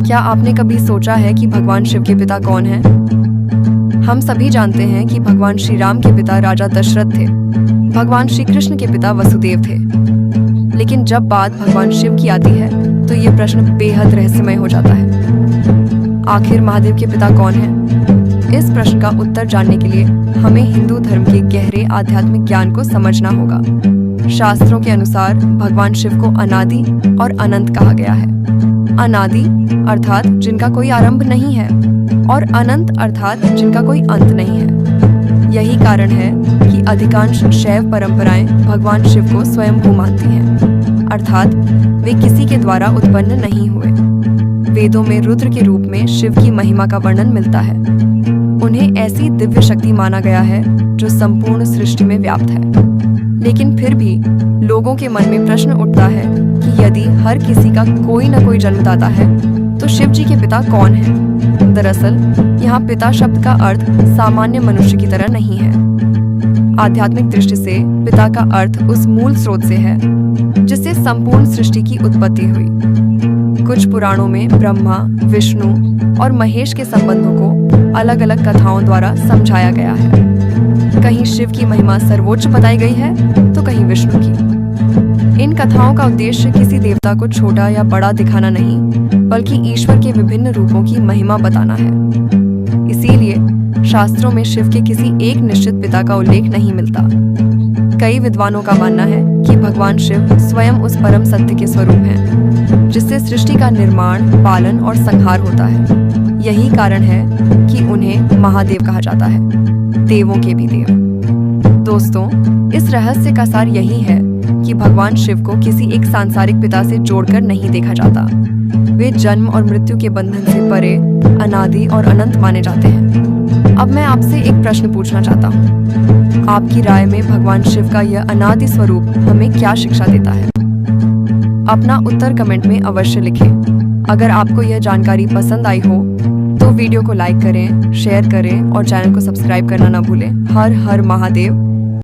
क्या आपने कभी सोचा है कि भगवान शिव के पिता कौन हैं? हम सभी जानते हैं कि भगवान श्री राम के पिता राजा दशरथ थे। भगवान श्री कृष्ण के पिता वसुदेव थे। लेकिन जब बात भगवान शिव की आती है तो ये प्रश्न बेहद रहस्यमय हो जाता है। आखिर महादेव के पिता कौन हैं? इस प्रश्न का उत्तर जानने के लिए हमें हिंदू धर्म के गहरे आध्यात्मिक ज्ञान को समझना होगा। शास्त्रों के अनुसार भगवान शिव को अनादि और अनंत कहा गया है। अनादि अर्थात जिनका कोई आरंभ नहीं है और अनंत अर्थात जिनका कोई अंत नहीं है। यही कारण है कि अधिकांश शैव परंपराएं भगवान शिव को स्वयंभू मानती हैं, अर्थात वे किसी के द्वारा उत्पन्न नहीं हुए। वेदों में रुद्र के रूप में शिव की महिमा का वर्णन मिलता है। उन्हें ऐसी दिव्य शक्ति माना गया है जो संपूर्ण सृष्टि में व्याप्त है। लेकिन फिर भी लोगों के मन में प्रश्न उठता है कि यदि हर किसी का कोई न कोई जन्मदाता है तो शिव जी के पिता कौन हैं? दरअसल यहाँ पिता शब्द का अर्थ सामान्य मनुष्य की तरह नहीं है। आध्यात्मिक दृष्टि से पिता का अर्थ उस मूल स्रोत से है जिससे संपूर्ण सृष्टि की उत्पत्ति हुई। कुछ पुराणों में ब्रह्मा, विष्णु और महेश के संबंधों को अलग अलग कथाओं द्वारा समझाया गया है। कहीं शिव की महिमा सर्वोच्च बताई गई है तो कहीं विष्णु की। इन कथाओं का उद्देश्य किसी देवता को छोटा या बड़ा दिखाना नहीं, बल्कि ईश्वर के विभिन्न रूपों की महिमा बताना है। इसीलिए शास्त्रों में शिव के किसी एक निश्चित पिता का उल्लेख नहीं मिलता। कई विद्वानों का मानना है कि भगवान शिव स्वयं उस परम सत्य के स्वरूप हैं, जिससे सृष्टि का निर्माण, पालन और संहार होता है। यही कारण है कि उन्हें महादेव कहा जाता है, देवों के भी देव। दोस्तों, इस रहस्य का सार यही है कि भगवान शिव को किसी एक सांसारिक पिता से जोड़कर नहीं देखा जाता। वे जन्म और मृत्यु के बंधन से परे, अनादि और अनंत माने जाते हैं। अब मैं आपसे एक प्रश्न पूछना चाहता हूँ। आपकी राय में भगवान शिव का यह अनादि स्वरूप हमें क्या शिक्षा देता है? अपना उत्तर कमेंट में अवश्य लिखें। अगर आपको यह जानकारी पसंद आई हो तो वीडियो को लाइक करें, शेयर करें और चैनल को सब्सक्राइब करना ना भूलें। हर हर महादेव।